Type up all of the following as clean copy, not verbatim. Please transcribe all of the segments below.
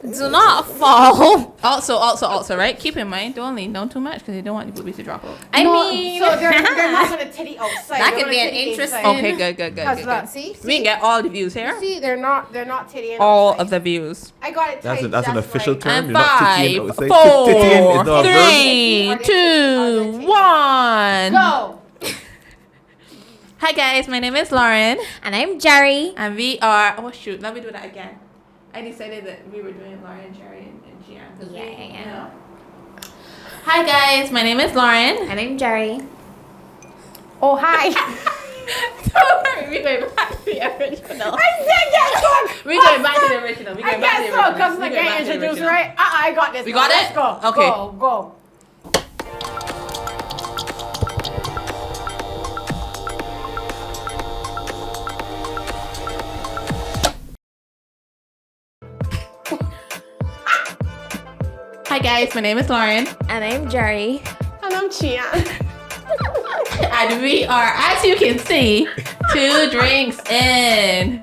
Do not fall. Also, right? Keep in mind, don't lean down too much because you don't want your boobies to drop out. I mean, so they're not gonna titty outside. that could be an interesting. Okay, good. See, We can get all the views here. See, they're not tittying All outside. of the views. I got it. That's Tight, an official right. term. And You're not tittying 5, outside. 4, Tittying is not a verb. 3, 2, 1. Go. Hi guys, my name is Lauren, And I'm Jerry. and we are. Oh shoot, let me do that again. I decided that we were doing Lauren Jerri and Ch'an. Yeah. You know? Hi guys, my name is Lauren. And I'm Jerry. Oh hi. Don't worry, we're going back to the original. I said yes. We're going back to the original. I guess so, because the game introduced, right? I got this. We got Let's it? go. Okay. Go. Hi guys, my name is Lauren, And I'm Jerry. And I'm Ch'an. and we are, as you can see, 2 drinks in.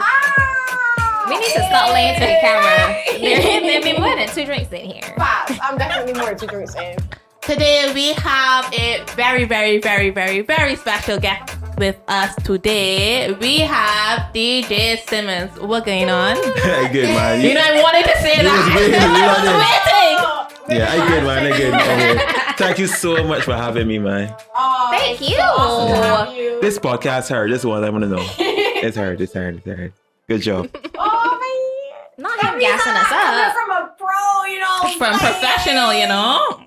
We need to stop laying to the camera. There be more than 2 drinks in here. Fast. I'm definitely more 2 drinks in. Today we have a very, very, very, very, very special guest with us today. We have DJ Simmons. What's going on? Good, man. You know, I wanted to say that. Yeah, I good, man. I good. Okay. Thank you so much for having me, man. Oh, Thank it's you. so awesome to have you. This podcast heard. This is what I want to know. It's heard. Good job. Oh, man. Not him gassing us Coming up. from a pro, you know. From professional, you know.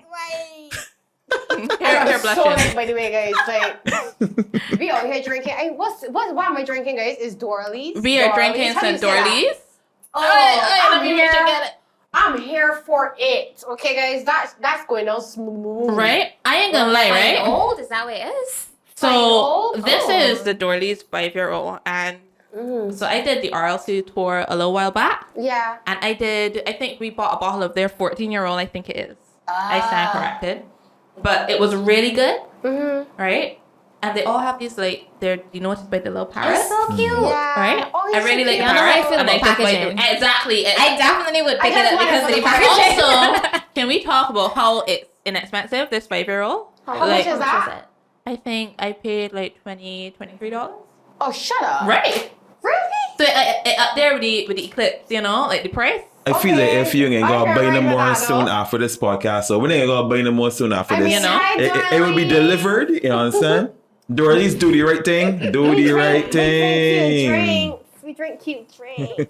Here, I'm so blushing. nice, by the way, guys. Like, we out here drinking. What am I drinking, guys? Is Dorley's. We are drinking How do you some say that? Dorleys. Oh, Let me make sure you get it. I'm here for it. Okay, guys, that's going on smooth. Right? I ain't gonna lie, Fine right? old? Is that what it is? So old? this Oh. is the Dorleys 5-year-old, and so I did the RLC tour a little while back, Yeah. and I think we bought a bottle of their 14-year-old. I think it is. I stand corrected, but it was really good, right? And they all have these you notice by the little parrots, It's so cute. Yeah. right? Oh, I really like I don't know how I parrots, feel and I about just like packaging. exactly. I definitely would pick it just up want it because for of the the packaging. Also, can we talk about how it's inexpensive? This 5-year-old. How much is that? I think I paid like $23. Oh, shut up. Right. Really? So up there with the Eclipse, you know, like the price. I feel like if you ain't gonna I buy no remember more that, soon though. after this podcast, so we ain't gonna buy no more soon after I this. mean, You know, hi, It will be darling. delivered. You understand? Dorleys, do the right thing. Do the right thing. We drink cute drinks.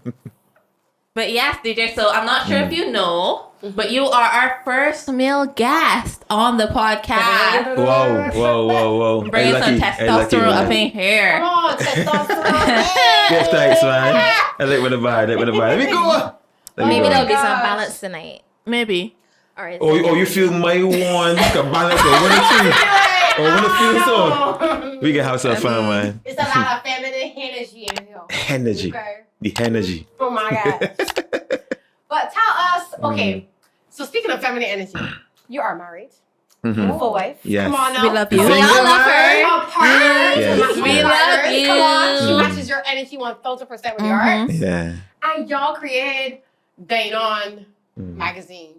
But yes, DJ. So I'm not sure if you know, but you are our first male guest on the podcast. Whoa. Bringing some testosterone up in here. Come on, testosterone. Give thanks, man. I like with the vibe. Let me go. Maybe there'll be some gosh. balance tonight. Maybe. Or is Oh, it you feel my one can balance or one or two. Or one or feel so. We can have some fun, man. It's a lot of feminine energy in here. Energy. Okay. The energy. Oh my god. But tell us, okay. So speaking of feminine energy, you are married. Full wife. Yes. Come on now. We love you. Single We all love man. her. A partner. Yes. We love you. Come on. She matches your energy 1000% with yours. Yeah. And y'all created Gine On magazine.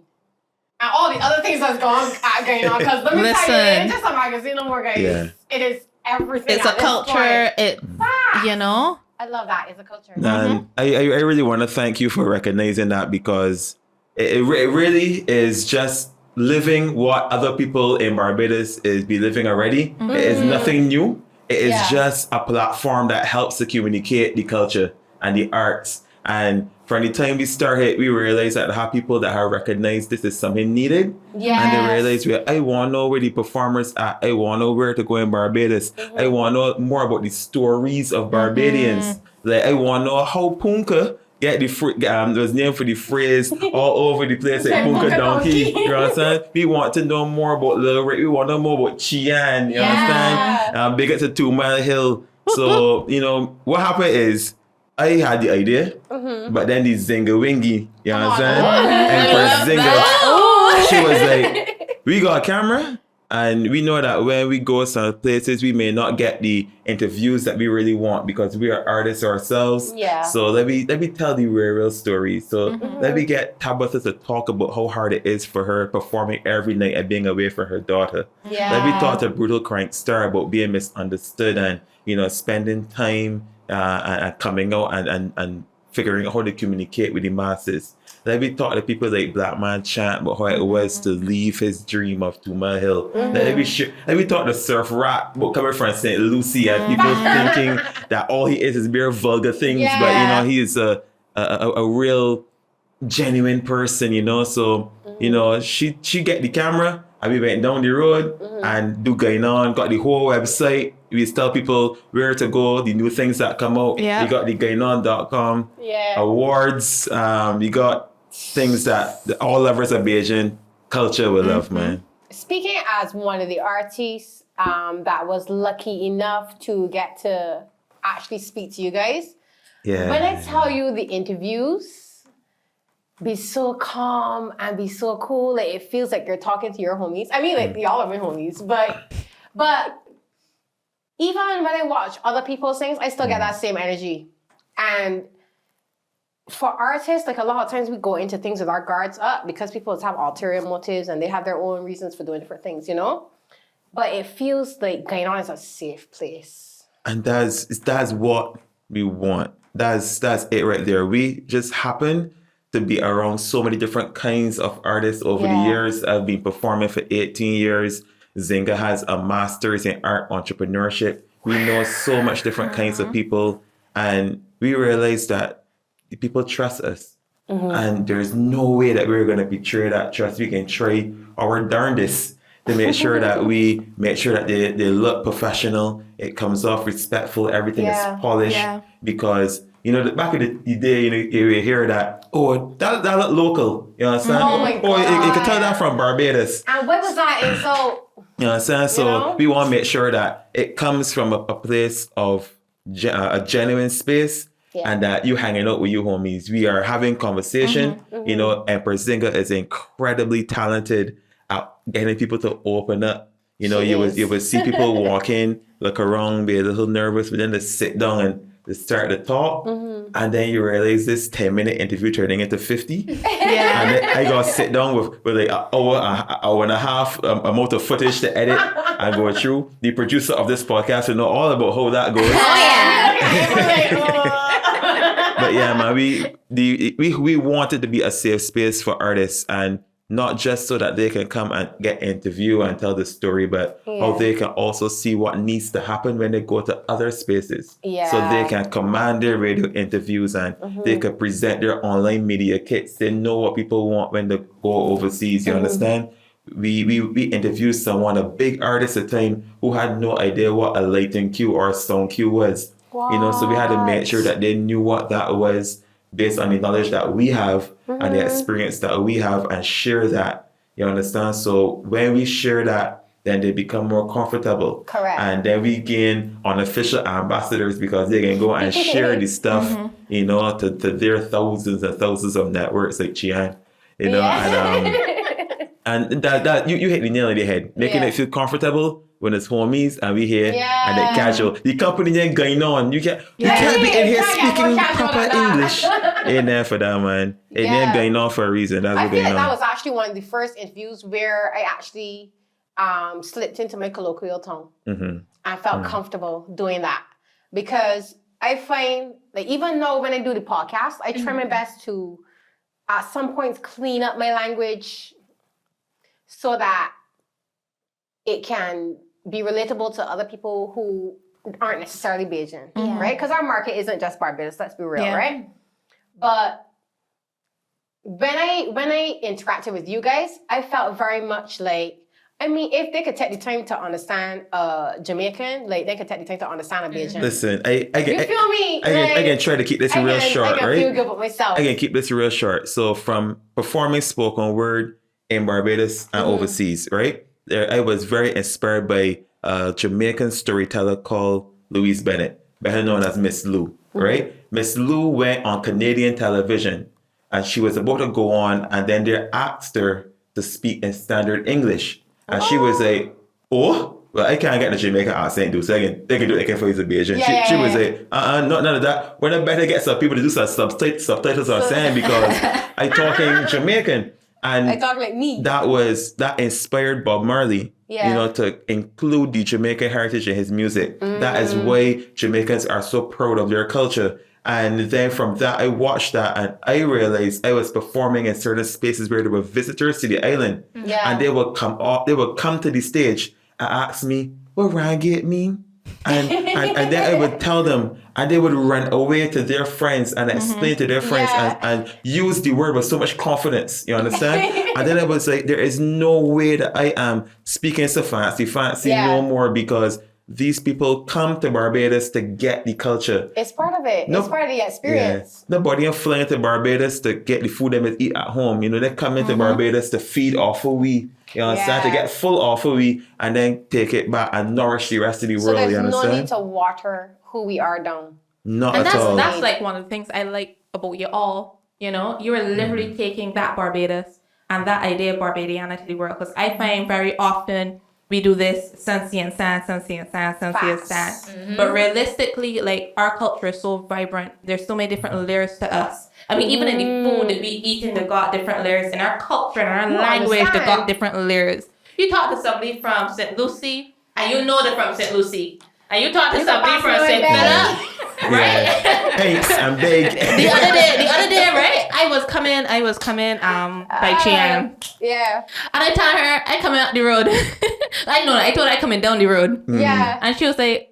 And all the other things that's going on. Because let me tell you, it Listen. ain't just a magazine no more, guys. Yeah. It is everything. It's a at this culture. point. It, Ah, you know. I love that. It's a culture. And I really want to thank you for recognizing that, because it really is just living what other people in Barbados be living already. It is nothing new. It is just a platform that helps to communicate the culture and the arts. And from the time we started, we realized that there are people that have recognized this is something needed. Yes. And they realized, I want to know where the performers are. I want to know where to go in Barbados. I want to know more about the stories of Barbadians. Like, I want to know how Punka get was named for the phrase all over the place, like Punka Donkey. You understand? We want to know more about Lil Rick. We want to know more about Ch'an. You understand? Big up to 2 Mile Hill. So, you know, what happened is, I had the idea, but then the Zinga Wingy, you understand? And for Zinga, she was like, we got a camera, And we know that when we go some places, we may not get the interviews that we really want because we are artists ourselves. Yeah. So let me tell the real story. So let me get Tabitha to talk about how hard it is for her performing every night and being away from her daughter. Yeah. Let me talk to Brutal Crank Star about being misunderstood and, spending time and coming out and figuring out how to communicate with the masses. Let me talk to people like Black Man Chant about how it was to leave his dream of Tuma Hill. Let me talk to Surf Rat about coming from St. Lucie and people thinking that all he is mere vulgar things, but he is a real genuine person, So, she get the camera and we went down the road and do Gine On, got the whole website. We tell people where to go, the new things that come out. Yeah. You got the gineon.com awards. You got things that all lovers of Bajan culture will love, man. Speaking as one of the artists that was lucky enough to get to actually speak to you guys, Yeah. when I tell you the interviews be so calm and be so cool, like it feels like you're talking to your homies. I mean, like y'all are my homies, but even when I watch other people's things, I still get that same energy. And for artists, like a lot of times we go into things with our guards up because people have ulterior motives and they have their own reasons for doing different things, But it feels like Gine On is a safe place. And that's what we want. That's it right there. We just happen to be around so many different kinds of artists over the years. I've been performing for 18 years. Zinga has a master's in art entrepreneurship. We know so much different kinds of people. And we realize that the people trust us. And there's no way that we're going to betray that trust. We can try our darndest to make sure that they look professional. It comes off respectful. Everything is polished. Yeah. Because, back in the day, you hear that, that look local. You understand? Oh my God. You can tell that from Barbados. And what was that? And so... You understand? So we want to make sure that it comes from a place of a genuine space and that you hanging out with your homies. We are having conversation. Empress Zinga is incredibly talented at getting people to open up. You would see people walk in, look around, be a little nervous, but then they sit down and they start to talk. And then you realize this 10-minute interview turning into 50. Yeah. And then I got to sit down with like an hour and a half amount of footage to edit and go through. The producer of this podcast will know all about how that goes. But yeah, man, we wanted to be a safe space for artists, and not just so that they can come and get interviewed and tell the story, but how they can also see what needs to happen when they go to other spaces. Yeah. So they can command their radio interviews and they can present their online media kits. They know what people want when they go overseas, you understand? We interviewed someone, a big artist at the time, who had no idea what a lighting cue or a sound cue was. So we had to make sure that they knew what that was based on the knowledge that we have and the experience that we have, and share that. You understand? So when we share that, then they become more comfortable. Correct. And then we gain unofficial ambassadors because they can go and share this stuff, to their thousands and thousands of networks like Ch'an, and that you hit the nail on the head, making it feel comfortable when it's homies and we here and the casual. The company ain't going on. You can't be in here speaking proper English. Ain't there for that, man. It ain't going on for a reason. That's I what feel going like that on. was actually one of the first interviews where I actually slipped into my colloquial tongue. I felt comfortable doing that because I find like even though when I do the podcast, I try my best to at some points clean up my language so that it can be relatable to other people who aren't necessarily Bajan, right? Because our market isn't just Barbados, let's be real, right? But when I interacted with you guys, I felt very much like, if they could take the time to understand Jamaican, like they could take the time to understand a Bajan. Listen, I You feel me? I can try to keep this real short, I can right? feel good with myself. I can keep this real short. So from performing spoken word in Barbados and overseas, right? I was very inspired by a Jamaican storyteller called Louise Bennett, better known as Miss Lou, right? Miss Lou went on Canadian television and she was about to go on, and then they asked her to speak in standard English. And she was like, oh, well, I can't get the Jamaican accent do so again. They can do it again for his Asian. Yeah, She yeah, would yeah. say, none of that. We're not better get some people to do some subtitles or saying because I talking Jamaican. And I talk like me. that inspired Bob Marley, Yeah. to include the Jamaican heritage in his music. That is why Jamaicans are so proud of their culture. And then from that, I watched that and I realized I was performing in certain spaces where there were visitors to the island. Yeah. And they would come to the stage and ask me, what reggae mean? And then I would tell them, and they would run away to their friends and explain to their friends and use the word with so much confidence. You understand? And then I was like, there is no way that I am speaking so fancy no more because these people come to Barbados to get the culture. It's part of it. No- It's part of the experience. Yeah. Nobody ain't flying to Barbados to get the food they must eat at home. They come into Barbados to feed off of we. You understand? To get full off of we and then take it back and nourish the rest of the So world. there's You no understand? need to water who we are down. Not And at all. that's like one of the things I like about you all. You are literally taking that Barbados and that idea of Barbadiana to the world. Because I find very often we do this Sensi and San. But realistically, like our culture is so vibrant. There's so many different layers to us. I mean, even in the food that we eat, they got different layers. In our culture and our language, they got different layers. You talk to somebody from St. Lucie, and you know they're from St. Lucie. And you talk to somebody from St. Philip, right? Thanks, I'm big. The other day, right? I was coming by Ch'an. Yeah. And I told her I coming up the road. I told her I coming down the road. Yeah. And she was like,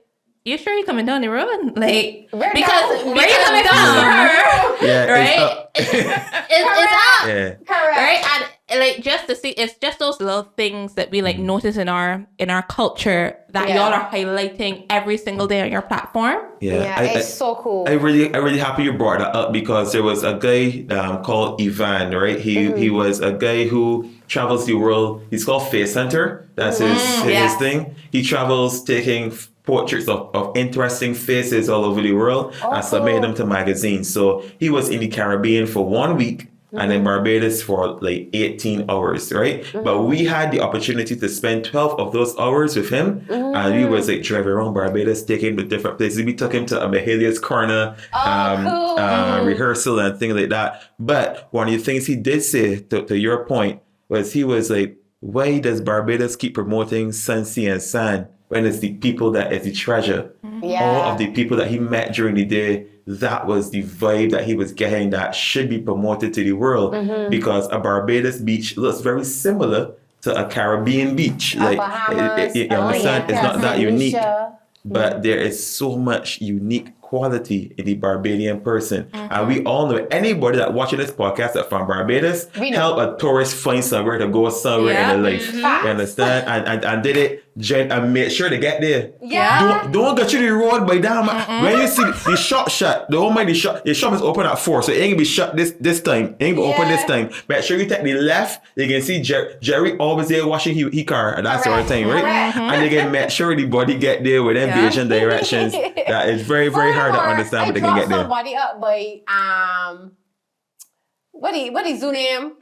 you sure you're coming down the road? Like, Where because down? where you coming down? Yeah, Right? It's up. Yeah. Correct. Right? And like just to see, it's just those little things that we like notice in our culture that y'all are highlighting every single day on your platform. Yeah, it's so cool. I'm really happy you brought that up because there was a guy called Ivan, right? He was a guy who travels the world. He's called Face Center. That's his thing. He travels taking portraits of interesting faces all over the world and submitted them to magazines. So he was in the Caribbean for 1 week and in Barbados for like 18 hours, right? But we had the opportunity to spend 12 of those hours with him and we was like driving around Barbados, taking him to different places. We took him to Mahalia's Corner, rehearsal and things like that. But one of the things he did say, to your point, was he was like, why does Barbados keep promoting Sensi and San when it's the people that is the treasure? All of the people that he met during the day, that was the vibe that he was getting that should be promoted to the world because a Barbados beach looks very similar to a Caribbean beach. Like, you understand? It's not that unique. But there is so much unique quality in the Barbadian person. And we all know anybody that watching this podcast that from Barbados help a tourist find somewhere to go somewhere in their life. You understand? And did it and make sure they get there. Yeah. Don't get to the road by damn. When you see the shop shut, the shop is open at 4, so it ain't gonna be shut this time. It ain't gonna open this time. Make sure you take the left. You can see Jerry always there washing his car at that sort of time, right? And they can make sure the body get there with them Asian directions. That is very, very hard to understand, but they can get there. Somebody up by what is name?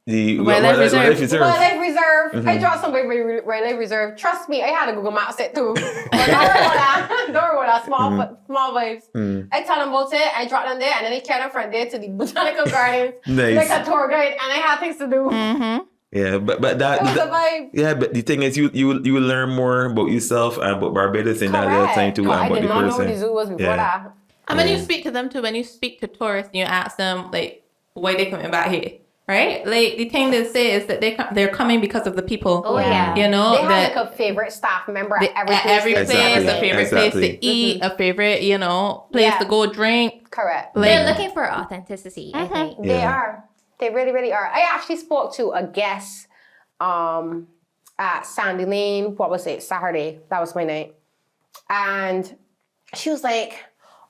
The Wildlife Reserve. Wildlife Reserve. I dropped somebody by Wildlife Reserve. Trust me, I had a Google Maps it too. But don't worry about that. Small vibes. I tell them about it. I dropped them there, and then I carried them from there to the botanical gardens. Nice. Like a tour guide, and I had things to do. Yeah, but that was a vibe. Yeah, but the thing is, you will learn more about yourself and about Barbados in that little time too, and I about did the not know person. what the zoo was before that. And when you speak to them too, when you speak to tourists, you ask them like why they coming back here, right? Like the thing they say is that they're coming because of the people. Oh yeah, you know they have like a favorite staff member at every place. A favorite place to eat, a favorite place to go drink. Correct. They're looking for authenticity. I think they are. They really, really are. I actually spoke to a guest at Sandy Lane. What was it? Saturday. That was my night. And she was like,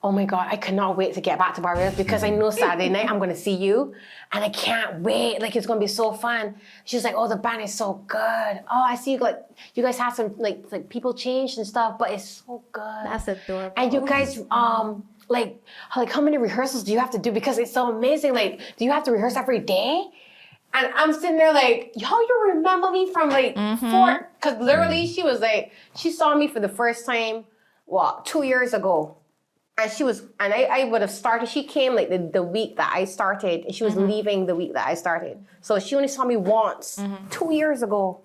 oh my God, I cannot wait to get back to Barbados because I know Saturday night I'm going to see you and I can't wait. Like, it's going to be so fun. She was like, oh, the band is so good. Oh, I see you guys have some, like people changed and stuff, but it's so good. That's adorable. And you guys, like how many rehearsals do you have to do? Because it's so amazing. Like, do you have to rehearse every day? And I'm sitting there like, yo, you remember me from like because literally she was like, she saw me for the first time, 2 years ago. And I would have started, she came like the week that I started, and she was leaving the week that I started. So she only saw me once, 2 years ago.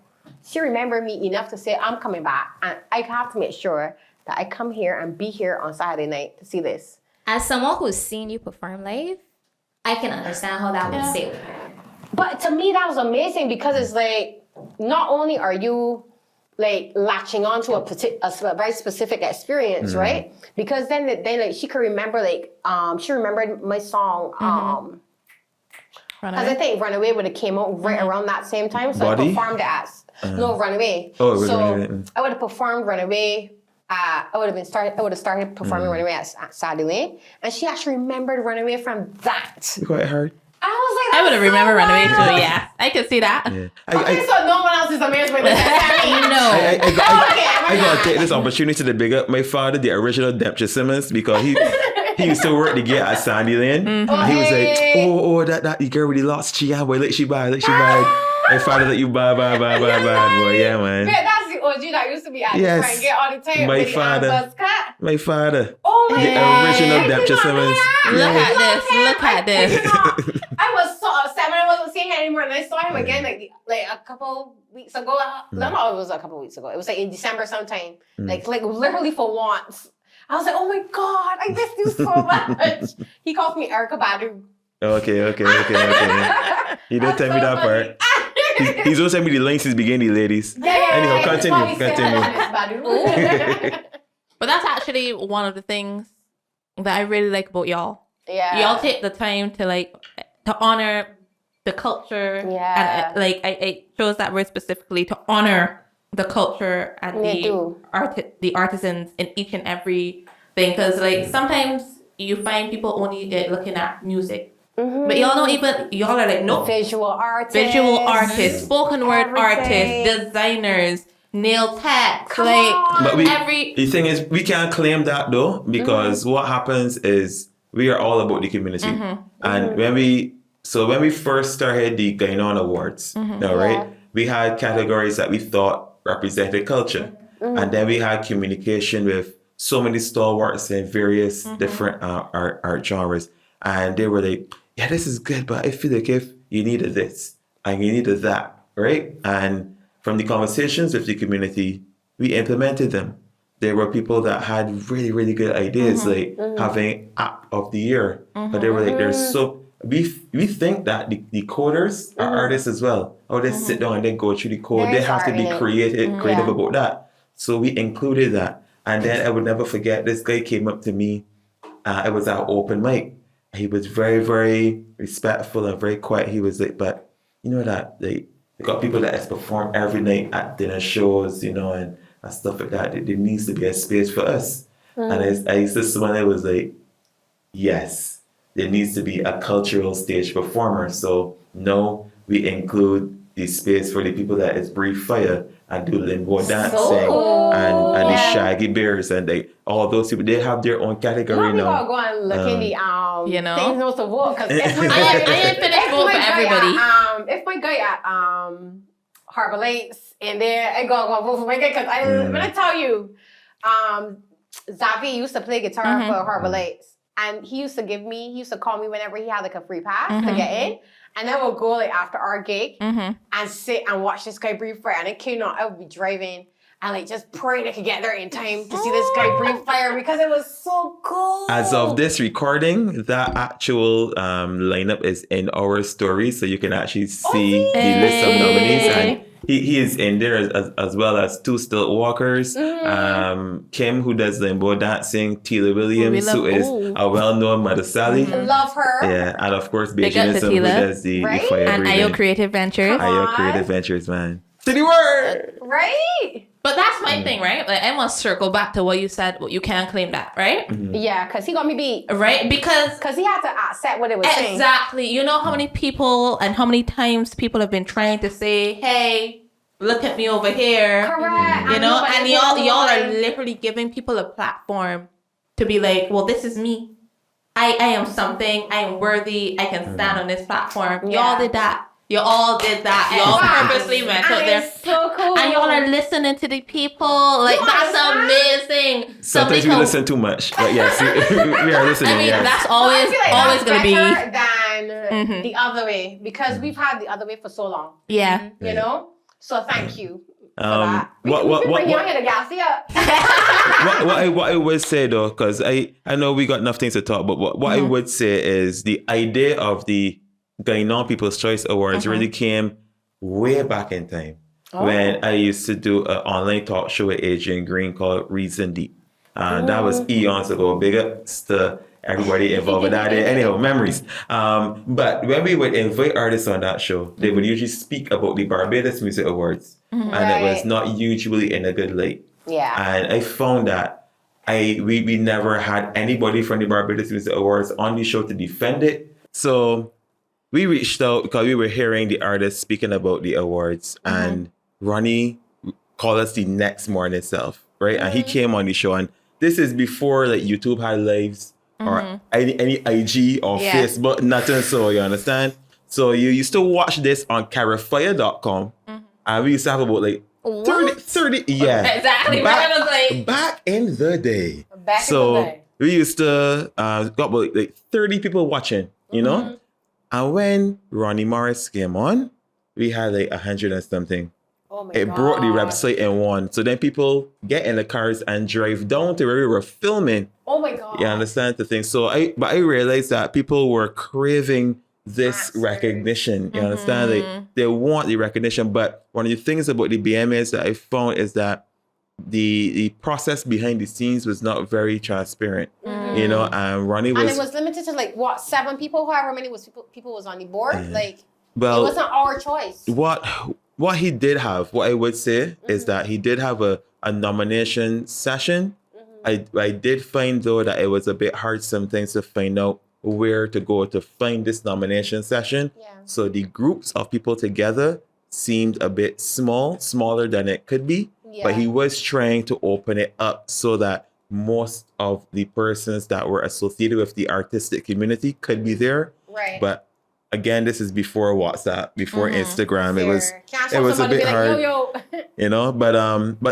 She remembered me enough to say, I'm coming back. And I have to make sure that I come here and be here on Saturday night to see this. As someone who's seen you perform live, I can understand how that would sit with her. But to me, that was amazing because it's like, not only are you like latching on to a very specific experience, right? Because then like she could remember she remembered my song, because I think Runaway would have came out right around that same time. So Body? I performed it as Runaway. Oh, it was so Runaway. I would have performed Runaway. I would have started performing Runaway at Saturday, and she actually remembered Runaway from that. Quite hard. I was like, I would have remembered Runaway too. wild. Yeah, I can see that. Yeah. Okay, so no one else is amazed by this. No. I gotta take this opportunity to big up my father, the original Dempsey Simmons, because he used to work to get at Sandy Lane. And he was like, that girl really lost Ch'an, boy, let she buy. My father let you buy, boy, yeah, man. Yeah, that's the OG that used to be at the front gate all the time. My with the father. buzz cut. My father. Oh my The God. original I did Dempsey not know Simmons. that. Look at this. I was so upset when I wasn't seeing him anymore, and I saw him again like a couple weeks ago. No, it was a couple weeks ago. It was like in December sometime. Like literally for once. I was like, oh my God, I missed you so much. He calls me Erica Badu. Okay. You didn't tell me that part. He's also sent me the links since beginning, ladies. Anyhow, continue. But that's actually one of the things that I really like about y'all. Yeah. Y'all take the time to honor the culture. Yeah. And I chose that word specifically to honor the culture and the artisans in each and every thing. Because sometimes you find people only looking at music. But y'all are like, no. Visual artists, spoken word artists, designers, nail techs, But the thing is, we can't claim that though, because what happens is we are all about the community. And when we first started the Gine On Awards, right? We had categories that we thought represented culture. And then we had communication with so many stalwarts in various different art genres. And they were like, yeah, this is good, but I feel like if you needed this and you needed that, right? And from the conversations with the community, we implemented them. There were people that had really, really good ideas, having app of the year. But they were like, we think that the coders are artists as well. Or they sit down and they go through the code. They have to be creative about that. So we included that. And then I would never forget, this guy came up to me. It was our open mic. He was very, very respectful and very quiet. He was like, but you know that we got people that has performed every night at dinner shows, and stuff like that. There needs to be a space for us. And I used to when I was like, yes, there needs to be a cultural stage performer. So no, we include the space for the people that is breathe fire and do limbo dancing and the shaggy bears and all those people. They have their own category now. Go and look in the things not to vote because I ain't finished voting for everybody. If my guy at Harbor Lights and there, I go vote for my guy because when I tell you, Zavi used to play guitar for Harbor Lights, and he used to call me whenever he had a free pass to get in. And then we'll go after our gig and sit and watch this guy breathe fire. And it came out, I would be driving and just praying I could get there in time to see this guy breathe fire because it was so cool. As of this recording, that actual lineup is in our story, so you can actually see the list of nominees. And he is in there as well as two stilt walkers, Kim, who does limbo dancing, Tila Williams, who is a well-known Mother Sally. Love her. Yeah, and of course, Beijingism, who does the fire and breathing. Ayo Creative Ventures. Ayo Creative Ventures, man. City word! Right? But that's my thing, right? I must circle back to what you said. You can't claim that, right? Yeah, because he got me beat. Right? Because he had to accept what it was saying. Exactly. You know how many people and how many times people have been trying to say, hey, look at me over here. Correct. And y'all are literally giving people a platform to be like, well, this is me. I am something. I am worthy. I can stand on this platform. Yeah. Y'all did that. You all did that. You all purposely went out there. It's so cool. And y'all are listening to the people. Like, that's amazing. Sometimes we listen too much. But yes, we are listening. I mean, yes. that's always that's going to be. better than the other way, because we've had the other way for so long. Yeah. You know? So thank you for that. What Bring you here to gas you up. what I would say though, because I know we got enough things to talk, but what I would say is the idea of the Gine On People's Choice Awards really came way back in time when I used to do an online talk show with Adrian Green called Reason Deep. That was eons ago. Big ups to everybody involved with that. Anyhow, memories. But when we would invite artists on that show, they would usually speak about the Barbados Music Awards. And it was not usually in a good light. Yeah. And I found that we never had anybody from the Barbados Music Awards on the show to defend it. So we reached out because we were hearing the artists speaking about the awards, and Ronnie called us the next morning itself, right? And he came on the show, and this is before like YouTube had lives or any IG or Facebook, nothing. So you understand? So you used to watch this on carafire.com, and we used to have about like 30, yeah. Exactly. Back in the day. We used to got about like 30 people watching, you know? And when Ronnie Morris came on, we had like 100 and something. Oh my It God. brought the website in one. So then people get in the cars and drive down to where we were filming. Oh my God. You understand the thing? So I realized that people were craving this recognition. You understand? They want the recognition. But one of the things about the BMAs that I found is that the process behind the scenes was not very transparent. You know, and Ronnie was... And it was limited to like, what, 7 people? However many people was on the board? Like, well, it wasn't our choice. What he did have, what I would say, is that he did have a nomination session. I did find, though, that it was a bit hard sometimes to find out where to go to find this nomination session. Yeah. So the groups of people together seemed a bit smaller than it could be. Yeah. But he was trying to open it up so that most of the persons that were associated with the artistic community could be there. Right. But again, this is before WhatsApp, before Instagram. Fair. It was a bit like, hard, yo. you know. But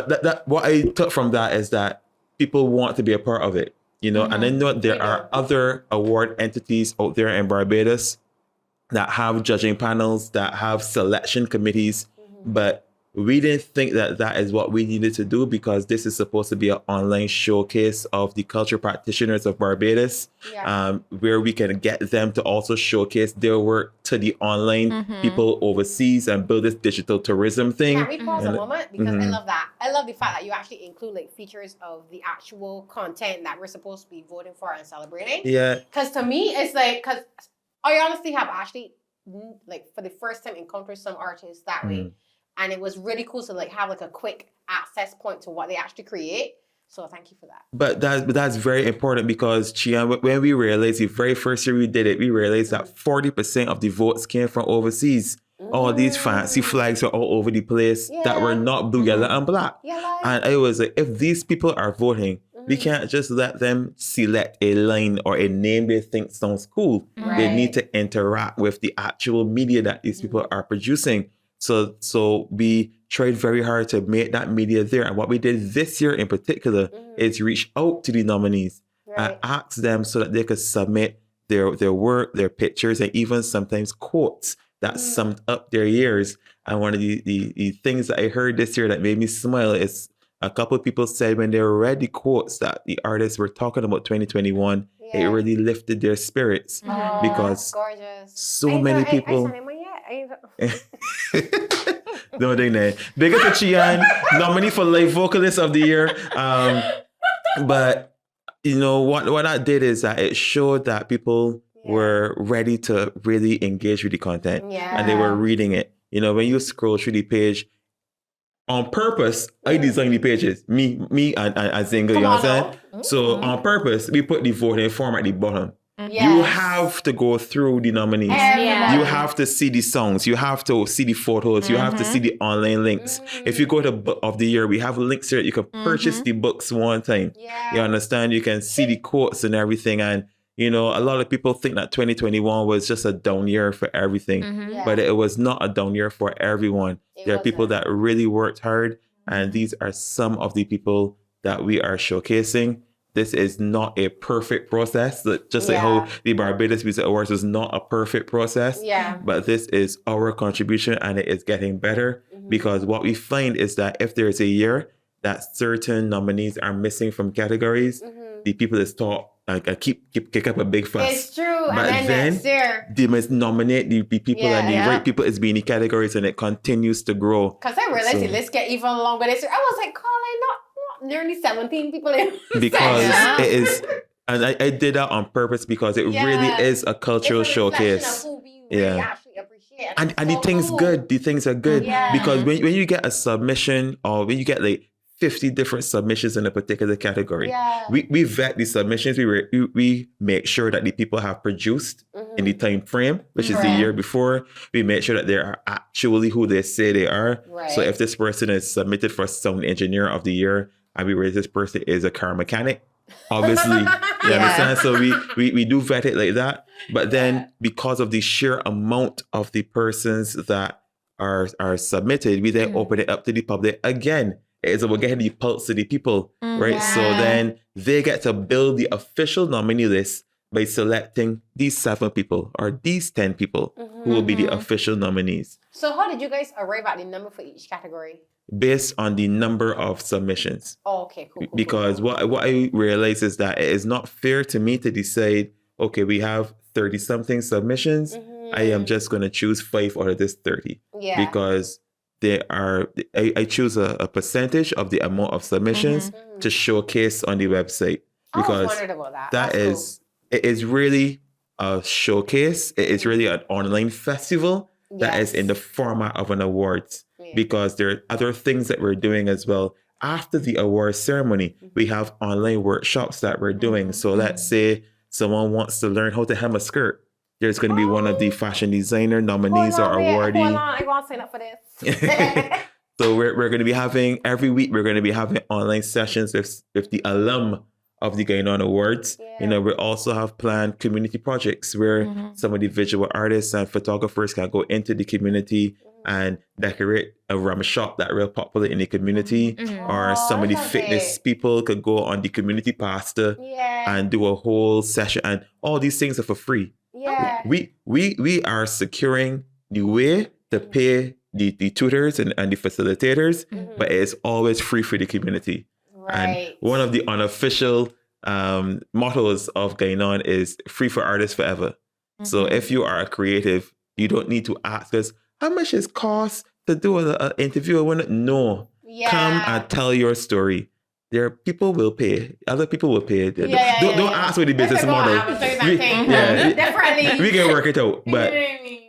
that what I took from that is that people want to be a part of it, you know. And I know there are other award entities out there in Barbados that have judging panels, that have selection committees, but we didn't think that is what we needed to do, because this is supposed to be an online showcase of the culture practitioners of Barbados, where we can get them to also showcase their work to the online people overseas and build this digital tourism thing. Can we pause a moment? Because I love that. I love the fact that you actually include like features of the actual content that we're supposed to be voting for and celebrating. Yeah. Because to me, it's like, because I honestly have actually, like, for the first time encountered some artists that way. And it was really cool to like have like a quick access point to what they actually create. So thank you for that. But that's very important, because Ch'an, when we realized the very first year we did it, we realized that 40% of the votes came from overseas. All these fancy flags are all over the place that were not blue, yellow, and black. And I was like, if these people are voting, we can't just let them select a line or a name they think sounds cool. They need to interact with the actual media that these people are producing. So we tried very hard to make that media there. And what we did this year in particular is reach out to the nominees and ask them so that they could submit their work, their pictures, and even sometimes quotes that summed up their years. And one of the things that I heard this year that made me smile is a couple of people said when they read the quotes that the artists were talking about 2021, it really lifted their spirits, because so many people... No, they know. Big up to Ch'an, nominee for Live Vocalist of the Year. But you know what that did is that it showed that people were ready to really engage with the content, and they were reading it. You know, when you scroll through the page, on purpose, I designed the pages. Me and Zinga, you know what I'm saying? So on purpose, we put the voting form at the bottom. You have to go through the nominees. You have to see the songs. You have to see the photos. You have to see the online links. If you go to Book of the Year, we have links here that you can purchase the books one time. You understand? You can see the quotes and everything. And, You know, a lot of people think that 2021 was just a down year for everything, Yeah. but it was not a down year for everyone. It There are people wasn't. that really worked hard, and these are some of the people that we are showcasing. This is not a perfect process. Just like how the Barbados Music Awards is not a perfect process. Yeah. But this is our contribution, and it is getting better because what we find is that if there's a year that certain nominees are missing from categories, the people that thought like kick up a big fuss. It's true. But And then next year, they must nominate the people and the Yeah. right people as being the categories, and it continues to grow. because I realized So- the list get even longer this year. I was like, Colin, not nearly 17 people in Because Yeah. it is, and I did that on purpose because it really is a cultural showcase. Yeah. And the thing's good. The things are good. Yeah. Because when you get a submission or when you get like 50 different submissions in a particular category, we vet the submissions. We make sure that the people have produced in the time frame, which is the year before. We make sure that they are actually who they say they are. Right. So if this person is submitted for sound engineer of the year, and we rate this person is a car mechanic, obviously, you understand? So we do vet it like that. But then because of the sheer amount of the persons that are submitted, we then open it up to the public again. It's about getting the pulse of the people, right? So then they get to build the official nominee list by selecting these 7 people or these 10 people who will be the official nominees So how did you guys arrive at the number for each category? based on the number of submissions. Oh, okay, cool. Because what I realize is that it is not fair to me to decide, okay, we have 30 something submissions. I am just going to choose 5 out of this 30. Yeah. Because I choose a percentage of the amount of submissions to showcase on the website. I was Because wondering about that. that That's is, it is really a showcase. It is really an online festival that is in the format of an awards. Yeah. Because there are other things that we're doing as well. After the award ceremony, we have online workshops that we're doing. So let's say someone wants to learn how to hem a skirt. There's going to be one of the fashion designer nominees or awardee. Hold on, I want to sign up for this. So we're going to be having, every week, we're going to be having online sessions with the alum of the Gine On Awards. Yeah. You know, we also have planned community projects where some of the visual artists and photographers can go into the community and decorate a rum shop that real popular in the community. Or some of the that's fitness okay. people could go on the community pasta Yeah. and do a whole session. And all these things are for free. Yeah. We are securing the way to pay the tutors and the facilitators, but it's always free for the community. Right. And one of the unofficial mottos of Gine On is free for artists forever. So if you are a creative, you don't need to ask us, how much it costs to do an interview? No. Yeah. Come and tell your story. There are people will pay. Other people will pay. Don't ask for the business model. Definitely. We can work it out. But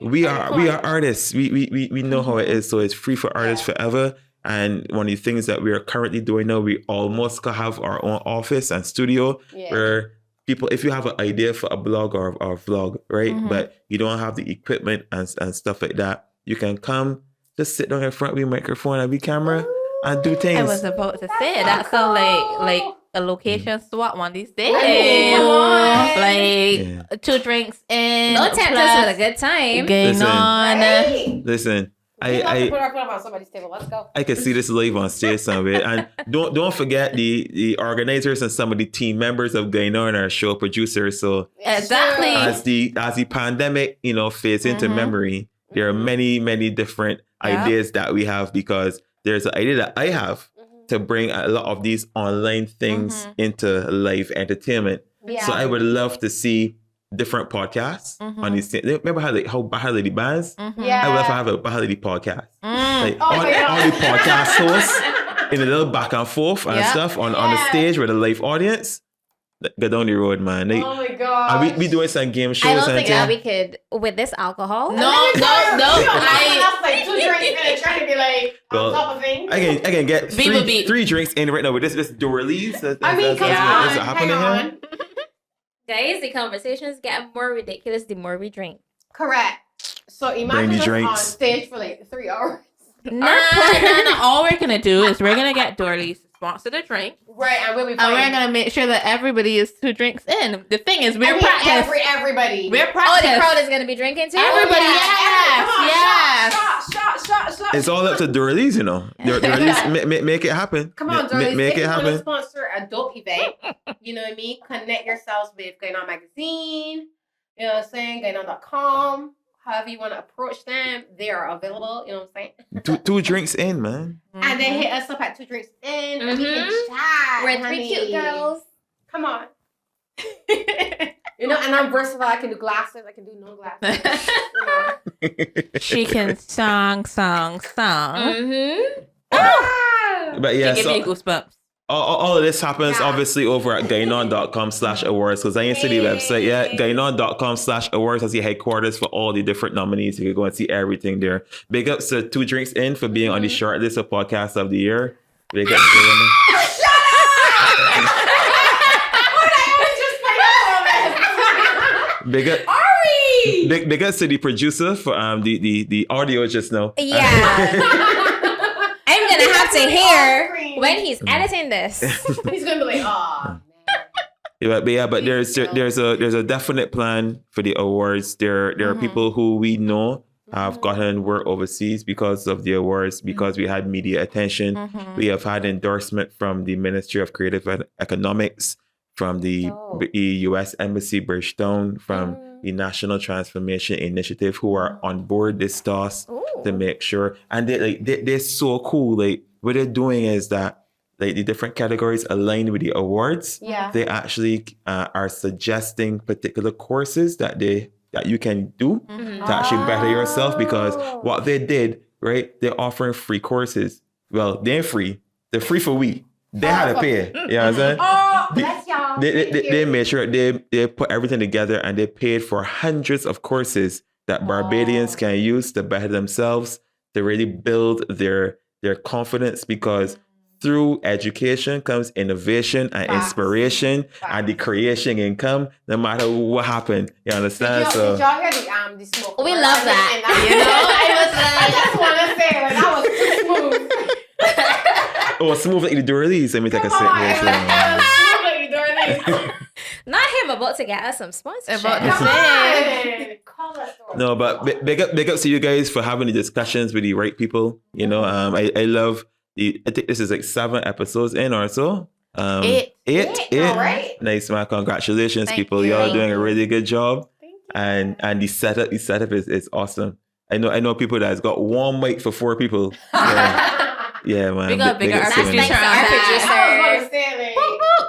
we Good are point. artists. We know how it is. So it's free for artists forever. And one of the things that we are currently doing now, we almost have our own office and studio where people, if you have an idea for a blog or vlog, right? But you don't have the equipment and stuff like that, you can come, just sit down in front of the microphone and the camera and do things. I was about to say that sounds like a location swap one of these days. Come on. Like 2 drinks in. Don't tempt us with a good time. Gine Listen. On. Hey. Listen, Put I our phone on somebody's table. Let's go. can see this live on stage somewhere. And don't forget the organizers and some of the team members of Gine On are show producers. So Exactly. as the pandemic, fades into memory, there are many different ideas that we have, because there's an idea that I have to bring a lot of these online things into live entertainment. Yeah. So I would love to see different podcasts on these things. Remember how Bahali the bands? Yeah. I would love to have a Bahali podcast. Like Oh all my God. the podcast hosts in a little back and forth and stuff on the stage with a live audience. Go down the road, man. Like, Oh my God. and we doing some game shows I don't and think that things. we could with this alcohol. No. That's like 2 drinks and trying to be like Well, on top of things. I can get People be- 3 drinks in right now with this door release. I mean, come on. That's Hang happening on. here. Guys, the conversations get more ridiculous the more we drink. Correct. So Bring imagine the us on drinks. stage for like 3 hours. No. All we're gonna do is we're gonna get Dorley's to sponsor the drink. Right, and we'll be And fine. we're gonna make sure that everybody is 2 drinks in. The thing is, we're practicing. Everybody. We're Oh, practicing. the crowd is gonna be drinking too. Everybody, yes. Shot. It's all up to Dorleys, you know. Dorleys, make it happen. Come on, Ma- Dorley. make If it you want to happen. sponsor a dope event, you know what I mean? Connect yourselves with Gine On Magazine, you know what I'm saying? GineOn.com. However you want to approach them, they are available, you know what I'm saying? Two drinks in, man. And then hit us up at 2 drinks in, and we can chat. We're 3 honey. cute girls. Come on. You know, and I'm versatile. I can do glasses. I can do no glasses. You know. She can song. Mm-hmm. But yeah, Give me so goosebumps. all of this happens obviously over at gineon.com/awards, because I ain't see the website yet. Gineon.com/awards has the headquarters for all the different nominees. You can go and see everything there. Big ups to 2 drinks in for being on the short list of podcast of the year. Big ups to them. Big up, big ups to the producer for the audio just now. Yeah. I'm gonna have to hear when he's editing this. He's gonna be like, oh man. But there's a definite plan for the awards. There are people who we know have gotten work overseas because of the awards, because we had media attention. We have had endorsement from the Ministry of Creative Economics, from the U.S. Embassy Bridgetown, from the National Transformation Initiative, who are on board this toss to make sure. And they're so cool. Like, what they're doing is that, like, the different categories aligned with the awards. Yeah. They actually are suggesting particular courses that you can do to actually better yourself. Because what they did, right? They're offering free courses. Well, they ain't free. They're free for we. They had to pay. You know what I'm saying? Oh, bless y'all. They made sure they put everything together, and they paid for hundreds of courses that Barbadians can use to better themselves, to really build their confidence, because through education comes innovation and inspiration and the creation income, no matter what happened. You understand? Did y'all hear the smoke? We love that. You know, I just want to say, like, that was too smooth. Oh, smooth like the Dorleys. Let me take a sip. Smooth like you doing this. Not him about to get us some sponsorship. Come on. Call us. No, but big up to you guys for having the discussions with the right people. You know, I love I think this is like 7 episodes in or so. 8. All right. Nice, man. Congratulations, Thank people. you. Y'all doing a really good job. Thank you. And the setup is awesome. I know people that's got one mic for 4 people. Yeah, man. Big up to That's them. thanks to our I producer. was going to say, like,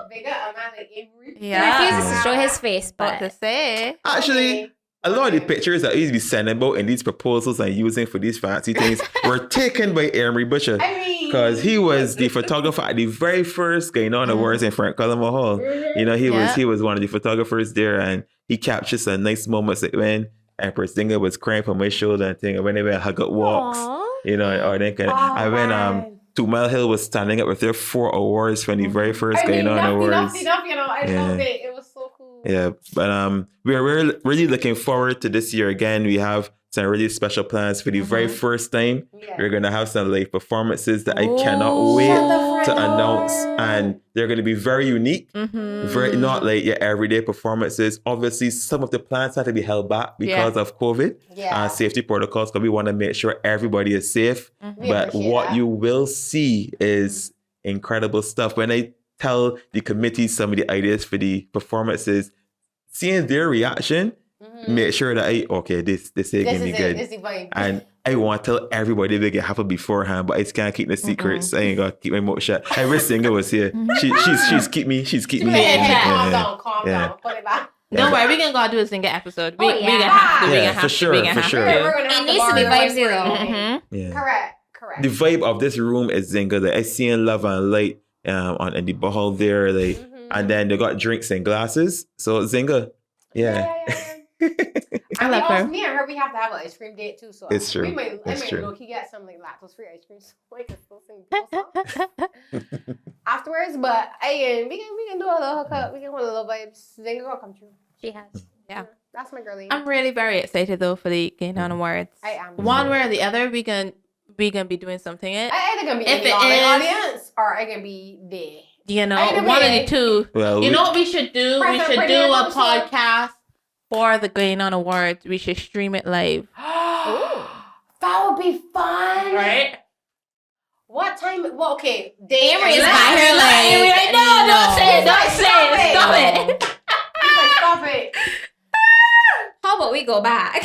big up Amanda Avery. He refuses to show his face, What to but say? Actually, a lot of the pictures that used to be sent about in these proposals and using for these fancy things were taken by Emery Butcher. I mean, Because he was the photographer at the very first Gine On Awards in Frank Cullinan Hall. You know, he was one of the photographers there, and he captured some nice moments like when Empress Dinger was crying for my shoulder and thing, and when they went hug up walks, you know, or they kind of, and when 2 Mile Hill was standing up with their 4 awards from the very first Gine On Awards. Enough, you know, I love it. It was so cool. Yeah, but we're really looking forward to this year again. We have some really special plans for the very first time. Yeah. We're gonna have some live performances that I cannot wait to announce, and they're gonna be very unique. Very not like your everyday performances. Obviously, some of the plans had to be held back because of COVID safety protocols, because we want to make sure everybody is safe. But what you will see is incredible stuff. When I tell the committee some of the ideas for the performances, seeing their reaction, make sure that this is gonna be good. This is vibe. And I want to tell everybody they can happen beforehand, but I just can't keep the secrets. I ain't gonna keep my mouth shut. Every singer was here. She's keep me. Calm down. Put it back. Don't worry, we're gonna go do a single episode. We yeah. gonna have to. Yeah, for sure. We're gonna it have needs to be vibe zero. Yeah. Correct. The vibe of this room is Zinga. Like, I see Love and Light in the ball there, like, and then they got drinks and glasses. So Zinga, yeah. I love her. Me and her, we have to have an ice cream date too. So It's true. I might low-key get some like lactose-free ice cream so I can still sing afterwards. But we can do a little hookup. We can do a little vibes. Zinga gonna come true. She has. Yeah. That's my girlie. I'm really very excited though for the Gine On Awards. I am. One way or the other, we we're gonna be doing something. I either gonna be If in the it online is- audience or I gonna be there. You know, Either one of way. the two. Well, You know what we should do? We Present should for do the a episode. podcast for the Gine On Awards. We should stream it live. That would be fun. Right? What time? Well, okay. Day Emery is and by night. her like, No, don't say it. Don't Like, say it. stop Stop it. it. He's like, stop it. How about we go back?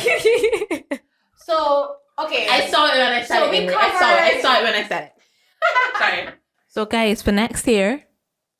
So, okay. I saw it when I said So it. we Amy. I covered- saw it when I said it. Sorry. So, guys, for next year,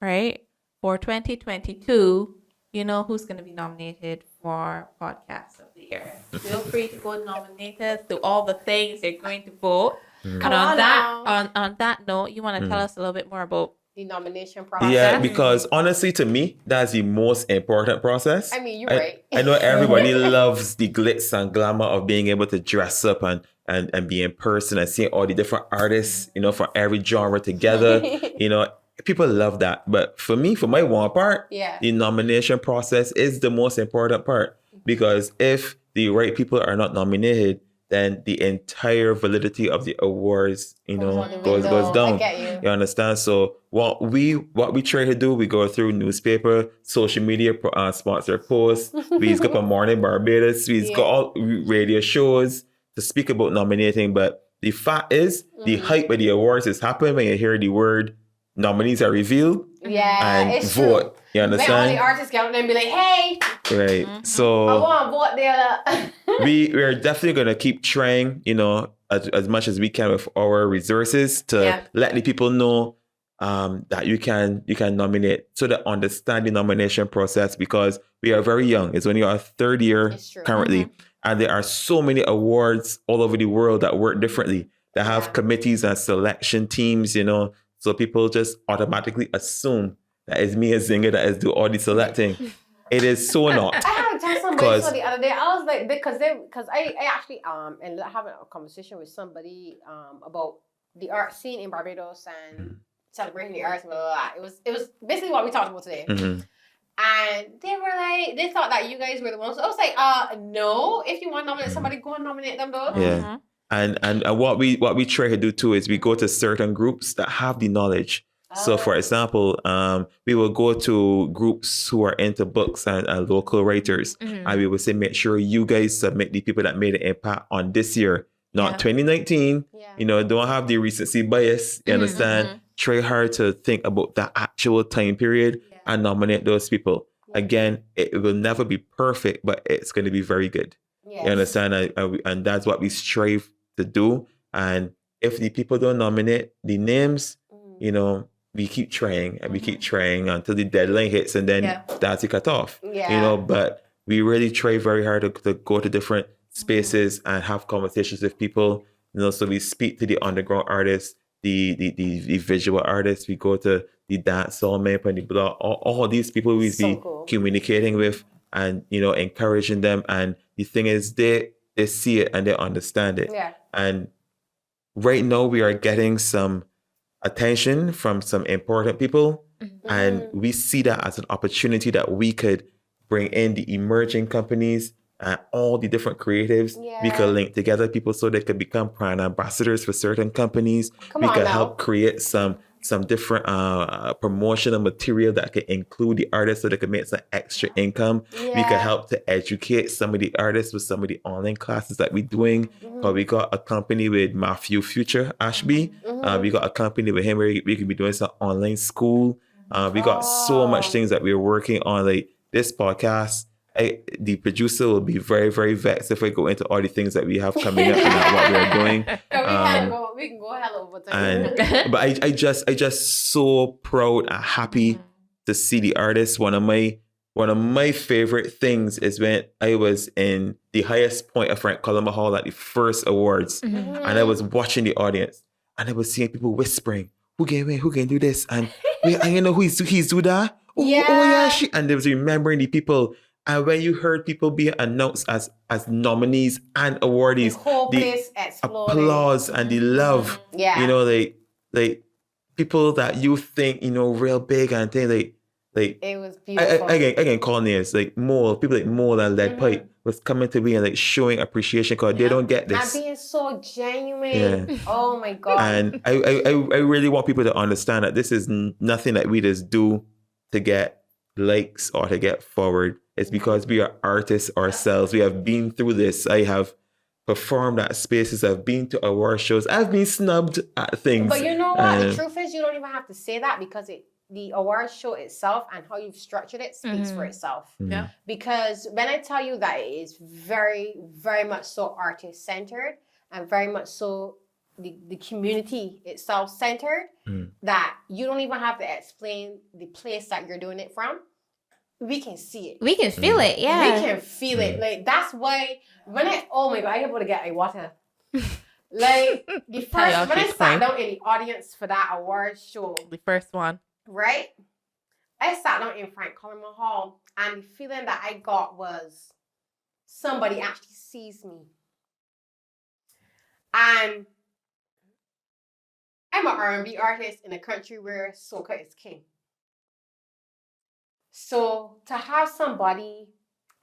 right, for 2022, you know who's going to be nominated for Podcast of the Year. Feel free to go nominate us, do all the things you're going to vote. And Come on on that, now. on that note, you want to tell us a little bit more about. The nomination process. yeah, because honestly, to me, that's the most important process. I mean, you're right. I know everybody loves the glitz and glamour of being able to dress up and be in person and seeing all the different artists, you know, from every genre together. You know, people love that. But for me, for my one part, Yeah. the nomination process is the most important part. Because if the right people are not nominated, then the entire validity of the awards, you know, out the goes window. down. I get you. You understand? So what we try to do, we go through newspaper, social media, sponsor posts. We got up Morning Barbados. We got all radio shows to speak about nominating. But the fact is, the hype of the awards is happening when you hear the word nominees are revealed Yeah, and it's vote. true. You Let all the understand? artists get out there and be like, hey, Right. I So want to vote there. we're definitely gonna keep trying, you know, as much as we can with our resources to Yeah. let the people know that you can nominate, so they understand the nomination process, because we are very young. It's only our third year It's true. currently, and there are so many awards all over the world that work differently. That have Yeah. committees and selection teams, you know, so people just automatically assume that it's me as Zinger that is do all the selecting. It is so not. I had to tell somebody so the other day. I was like, because I actually and having a conversation with somebody about the art scene in Barbados and celebrating the arts and blah, blah, blah. It was basically what we talked about today. Mhm. And they were like, they thought that you guys were the ones. I was like, no. If you want to nominate somebody, go and nominate them though. Yeah. And what we try to do too is we go to certain groups that have the knowledge. So for example, we will go to groups who are into books and local writers, and we will say, make sure you guys submit the people that made an impact on this year, not 2019. Yeah. You know, don't have the recency bias. You understand? Try hard to think about the actual time period and nominate those people. Again, it will never be perfect, but it's going to be very good. Yes. You understand? And that's what we strive to do. And if the people don't nominate the names, you know, we keep trying and we keep trying until the deadline hits, and then that's it cut off. Yeah. You know, but we really try very hard to go to different spaces and have conversations with people. You know, so we speak to the underground artists, the visual artists. We go to the dance hall, map and the blog. All these people we So be cool. communicating with, and you know, encouraging them. And the thing is, they see it and they understand it. Yeah. And right now we are getting some attention from some important people, and we see that as an opportunity that we could bring in the emerging companies and all the different creatives. We could link together people so they could become brand ambassadors for certain companies. Come we on could now. help create some different promotional material that could include the artists so they could make some extra income. We could Yeah. help to educate some of the artists with some of the online classes that we're doing. But we got a company with Matthew Future Ashby. We got a company with him where we could be doing some online school. We got so much things that we're working on. Like this podcast, the producer will be very, very vexed if I go into all the things that we have coming up and not what we're doing. We can go hell over time. But I just so proud and happy to see the artists. One of my favorite things is when I was in the highest point of Frank Columba Hall at the first awards, and I was watching the audience, and I was seeing people whispering, "Who can win? Who can do this?" And wait, I know he's do that. Oh yeah, she. And they was remembering the people. And when you heard people being announced as nominees and awardees, The whole place exploded. applause and the love. Yeah. You know, like people that you think, you know, real big and things Like It was beautiful. I can call names like people like Mole and Lead Pipe was coming to me and like showing appreciation because they don't get And this. being so genuine. Yeah. Oh my God. And I really want people to understand that this is nothing that we just do to get likes or to get forward. It's because we are artists ourselves. We have been through this. I have performed at spaces. I've been to award shows. I've been snubbed at things. But you know what? The truth is, you don't even have to say that because the award show itself and how you've structured it speaks for itself. Yeah. Because when I tell you that it is very, very much so artist-centered and very much so the community itself centered, that you don't even have to explain the place that you're doing it from. We can see it. We can feel it, yeah. We can feel it. Like, that's why oh my God, I able to get a water. Like, the first, when I sat down in the audience for that award show. The first one. Right? I sat down in Frank Coleman Hall, and the feeling that I got was somebody actually sees me. And I'm an R&B artist in a country where soca is king. So to have somebody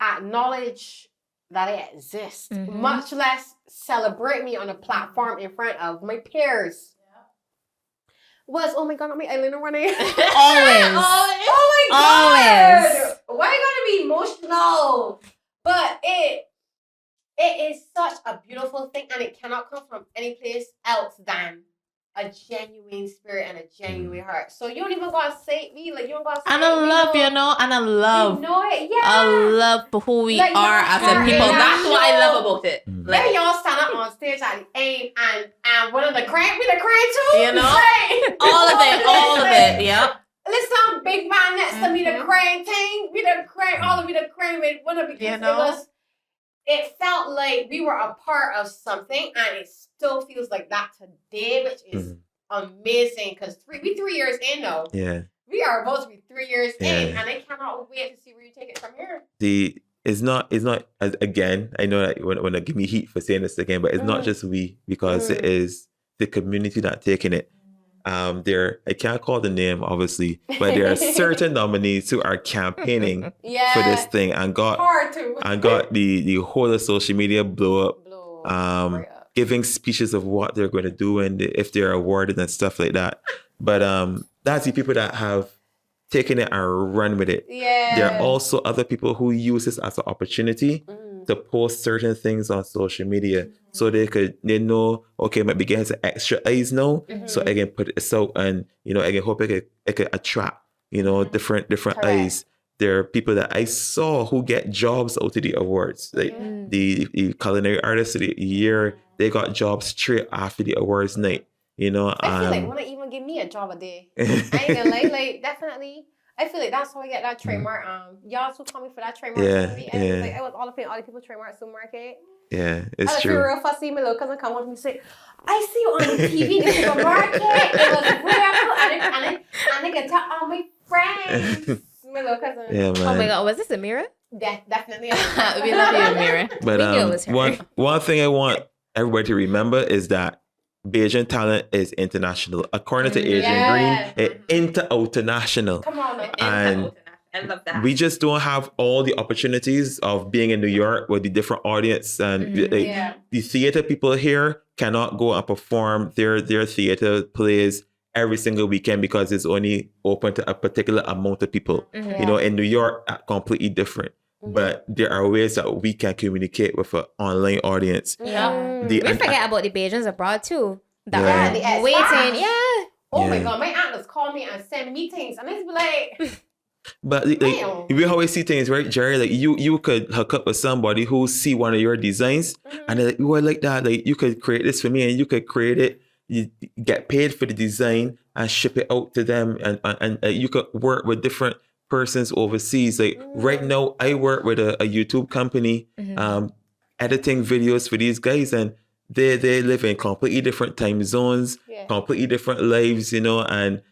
acknowledge that I exist, much less celebrate me on a platform in front of my peers, was, oh my God, not my eyeliner running. Always. Oh my God. Why you gotta be emotional? But it is such a beautiful thing, and it cannot come from any place else than a genuine spirit and a genuine heart. So you don't even gotta say me, like you don't gotta say And I love, and I love. You know it, yeah. I love for who we Like, are as a you're people. in That's that what I show. love about it. Let y'all stand up on stage at the end and one of the crank be the crank too. You know? Like, All of it, yeah. Listen, big man next to me, the crank thing, be the crank, all of me the crank with one of because it felt like we were a part of something, and it still feels like that today, which is amazing because we 3 years in now. Yeah. We are about to be 3 years in, and I cannot wait to see where you take it from here. It's not again, I know that when I give me heat for saying this again, but it's not just we, because it is the community that taking it. I can't call the name obviously, but there are certain nominees who are campaigning for this thing and got the whole of social media blow up. Giving speeches of what they're going to do and if they're awarded and stuff like that. But that's the people that have taken it and run with it. Yeah. There are also other people who use this as an opportunity to post certain things on social media so they know, okay, might be getting some extra eyes now, so I can put this out and, I can hope it could attract, different eyes. There are people that I saw who get jobs out of the awards. Like the culinary artists of the year, they got jobs straight after the awards night. I feel like wanna even give me a job a day. I ain't gonna like definitely. I feel like that's how I get that trademark. Y'all also call me for that trademark. I was all up in all the people trademark supermarket. Yeah, it's true. I feel real fussy. My little cousin come with me and say, I see you on the TV in the supermarket. It was real cool. And I can tell all my friends. My little cousin. Yeah, man. Oh my God, was this a mirror? Yeah, definitely. We love you, Amira. But one thing I want everybody to remember is that Bajan talent is international. According to Adrian Green, it's international. Come on, man. And I love that. we just don't have all the opportunities of being in New York with the different audience. And the theater people here cannot go and perform their theater plays every single weekend because it's only open to a particular amount of people. In New York, completely different. But there are ways that we can communicate with an online audience. Yeah. We forget about the Bajans abroad too. The waiting. Yeah. Oh my God, my aunt call me and send meetings, and it's like. But we always see things, right, Jerry? Like you could hook up with somebody who see one of your designs, and they're like, "Oh, I like that. Like you could create this for me," and you could create it. You get paid for the design and ship it out to them, and you could work with different persons overseas. Like right now, I work with a YouTube company, editing videos for these guys, and they live in completely different time zones, completely different lives, and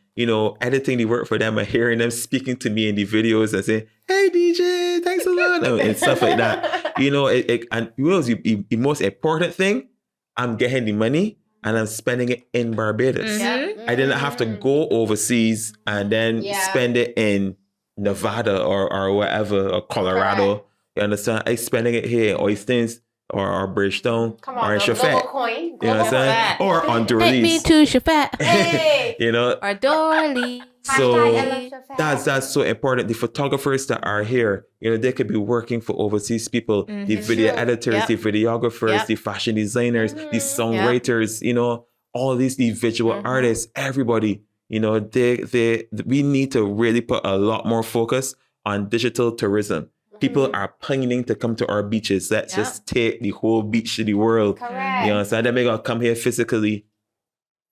editing the work for them and hearing them speaking to me in the videos and saying, "Hey DJ, thanks a lot," and stuff like that. And the most important thing, I'm getting the money and I'm spending it in Barbados. I didn't have to go overseas and then spend it in Nevada or whatever, or Colorado. Correct. You understand? I spending it here in Oystins or Bridgestone Come or on, in no, Chafet. global coin. You Global understand? coin. Or on Take me Dorleys. to Chafet. Hey. You know, Or Dorley. So, Hashtag I love Chafet. that's so important. The photographers that are here, you know, they could be working for overseas people. The video True. editors, Yep. the videographers, Yep. the fashion designers, the songwriters. You know, all these the visual artists. Everybody. You know, we need to really put a lot more focus on digital tourism. People are pining to come to our beaches. Let's just take the whole beach to the world. Correct. You know, so they're gonna come here physically.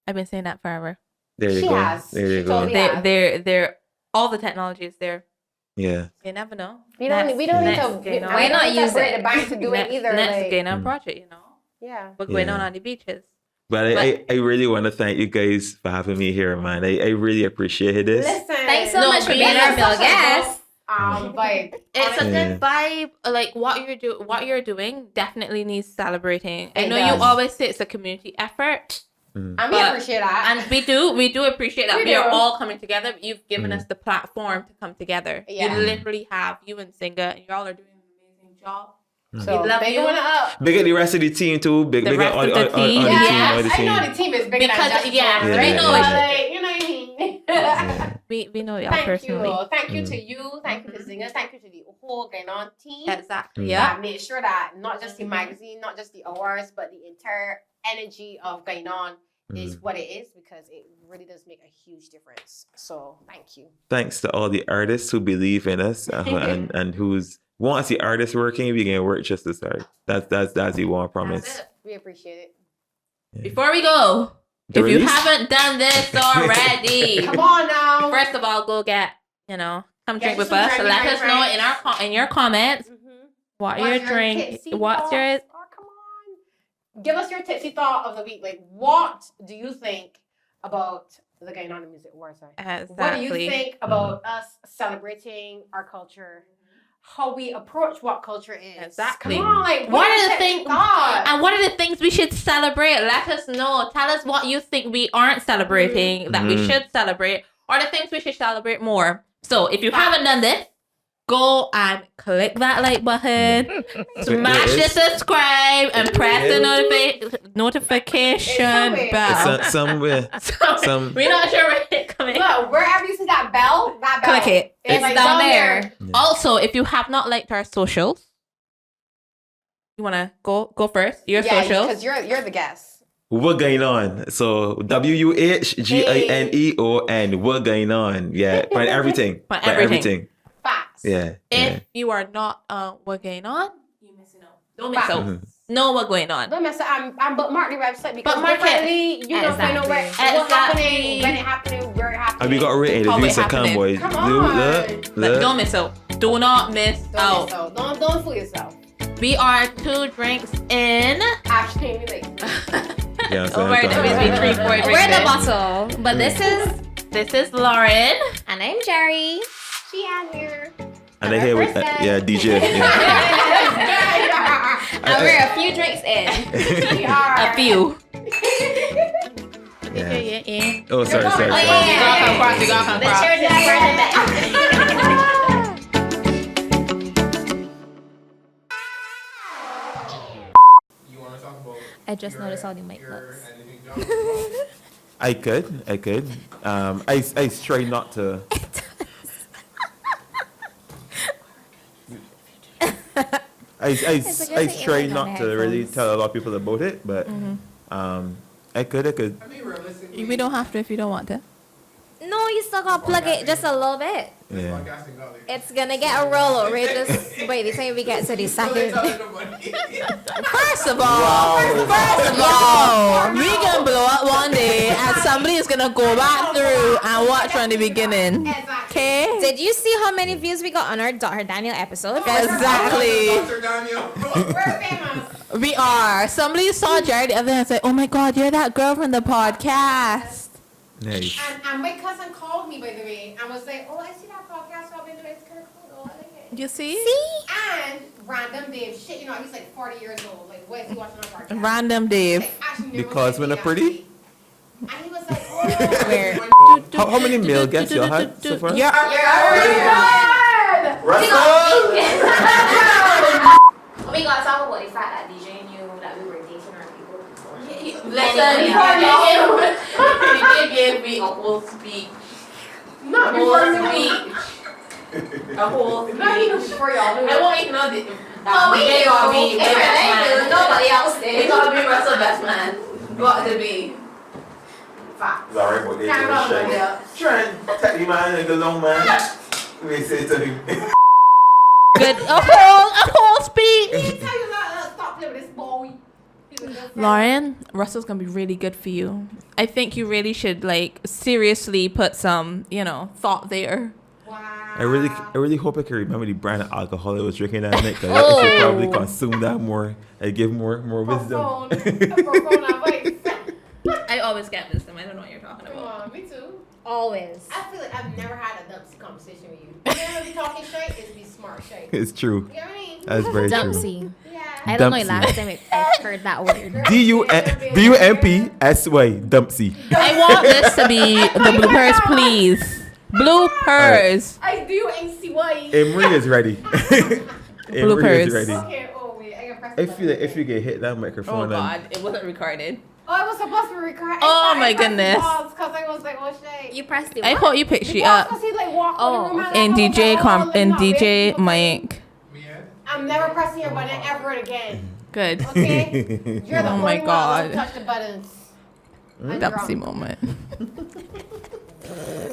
I've been saying that forever. There you She go. has. There you She go. totally has. They're all the technology is there. Yeah. You never know. We don't need to. Next, We Why not don't need use to break it? the bank to do it either. Next Like, Gine On project, you know. yeah. What's going Yeah. on the beaches? But I really want to thank you guys for having me here, man. I really appreciate this. Listen. Thanks so No, much for but being this our is bill such a guest. Vibe. It's a Yeah. good vibe. Like what you're doing definitely needs celebrating. I It know does. you always say it's a community effort. And we But- appreciate that. And we do appreciate that We we are do. all coming together. You've given us the platform to come together. Yeah. You literally have you and Singa, and y'all are doing an amazing job. So we love big you. one up. Big up the rest of the team too. Big The up rest all of the team. all the Yeah, team, all the I team. know the team is bigger Because- than just yeah, one. they But, know it. like, you know what I mean? Yeah. We know y'all Thank personally. you. Thank you to you. Thank you to Zinger. Thank you to the whole Gine On team. Exactly. Yeah, Yeah. make sure that not just the magazine, not just the awards, but the entire energy of Gine On is what it is, because it really does make a huge difference. So thank you. Thanks to all the artists who believe in us and who's once the artists working, we can work just as hard. That's the one promise. That's it. We appreciate it. Before we go, The if you release? haven't done this already, Come on now. first of all, go get come Get drink with some us. drink, Let drink, us know drink. in your comments Mhm. what What's your your drink. tipsy What's thoughts? your Oh, come on. Give us your tipsy thought of the week. Like, what do you think about the Gine On Music Awards? exactly? What do you think about us celebrating our culture? How we approach what culture is? Exactly. Come on, like, What are are your the tipsy things? thoughts? And what are the things we should celebrate? Let us know. Tell us what you think we aren't celebrating that we should celebrate, or the things we should celebrate more. So if you haven't done this, go and click that like button, smash the subscribe, and press the notification It's bell. Somewhere. Some- We're not sure where it's coming. Look, wherever you see that bell, Click it. It's like down there. Also, if you have not liked our socials, you wanna go first. Your Yeah, socials. because you're the guest. What going on? So WHGINEON. What going on? Yeah, for everything. For For everything. everything. Facts. Yeah. If you are not what's going on, you missing out. Don't miss out. Mhm. Know what's going on. Don't mess up. I'm bookmark the website because Bookmark it. differently, you don't find out where what's Exactly. happening, when it happening, where it happening. And we got written. How If you it say come, happening. boys. Come Look, on. But don't miss out. Do not miss Don't out. miss out. Don't fool yourself. We are 2 drinks in. Actually, like, Yeah, so Over that's the all. 3, 4 drinks We're the in. bottle, but this is Lauren. and I'm Jerry. Ch'an here. And I hear with yeah, DJ. Yeah. And we're a few drinks in. We are. A few. Yeah. Oh, sorry. Oh, yeah. You gotta come across. You gotta come The across. chairs is more than that. You want to talk about? I just noticed how the mic looks. I could. I try not to. I try not to really tell a lot of people about it, but I could. I mean, realistically, We don't have to if you don't want to. No, you still gotta plug it just a little bit. Yeah. podcasting got like. It's gonna get a roll over. Just wait, the time we get to the second. First of all, we can blow up one day, and somebody is gonna go back through and watch from the beginning. Okay? Did you see how many views we got on our Dr. Daniel episode? Exactly. Dr. Daniel. We're famous. We are. Somebody saw Jared the other day and said, "Oh my God, you're that girl from the podcast." Nice. And my cousin called me, by the way, and was like, "Oh, I see that podcast. I've been doing it. It's kind of cool. Oh, I like it." You see? And random Dave, shit, you know, he's like 40 years old. Like, why is he watching our podcast? Random Dave. Like, actually, never Because said when me, they're pretty? actually. And he was like, "Oh, Where How many male guests y'all had so far? Yeah. Russell! we gonna talk about the fact that DJ knew that we were dating our people before. Listen, he gave me a whole speech. Not A before whole you know. speech. A whole speech. Not even before y'all knew. I won't even know the. Oh, we they knew. gonna be If best they knew, man. nobody else They did. gonna be Russell best man. Got to be. Facts. Sorry, but they Can't do remember shit. that. Trent, take the man and go long man. We say to him. Good. A whole speech. Tell you not stop playing with this boy. He was just Lauren, Russell's gonna be really good for you. I think you really should like seriously put some, thought there. wow. I really hope I can remember the brand of alcohol I was drinking that night. Cause I should probably consume that more and give more wisdom. Profound advice. I always get wisdom. I don't know what you're talking Come about. on, me too. Always. I feel like I've never had a dumpsy conversation with you. You never be talking straight, it's be smart straight. It's true. You know what I mean? That's very true. Dumpsy. Yeah. I don't know Dumpsy. last time I heard that word. DUMPSY Dumpsy. I want this to be the bloopers, please. Bloopers. I do NCY. Emery is ready. Emery is Bloopers. ready. Okay, oh wait, I gotta press I the feel like button. if you get hit that microphone, Oh God, it wasn't recorded. Oh, it was supposed to be recorded. Oh, my goodness. Because I was like, oh shit. You pressed it. I hope you picked she up. Because he like walked Oh, in the room okay. And I was DJ like, oh, and let me not DJ wait. Mike. Me and I'm never pressing your button ever again. Good. Okay? You're the Oh only my one that God. doesn't touch the buttons. I'm Dumpsy drunk. moment.